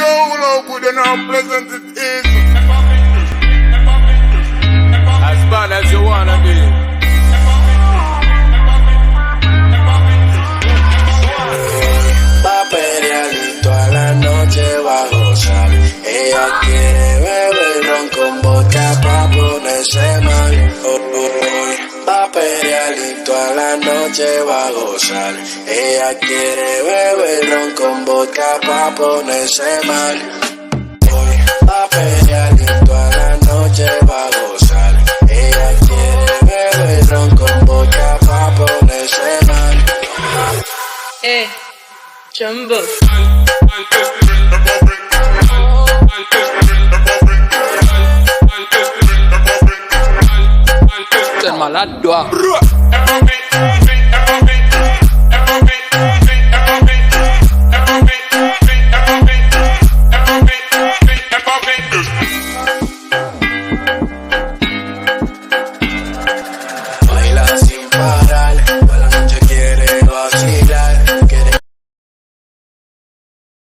how good and how pleasant it is. As bad as you wanna be. Va a pelear toda la noche, va a gozar. Ella quiere beber ron con vodka pa' ponerse mal. Va a pelear toda la noche, va a gozar. Ella quiere beber ron con vodka pa' ponerse mal. Va a pelear toda la noche, va a gozar. Ella quiere beber ron con vodka pa' ponerse mal. Jumbo. Ten malade,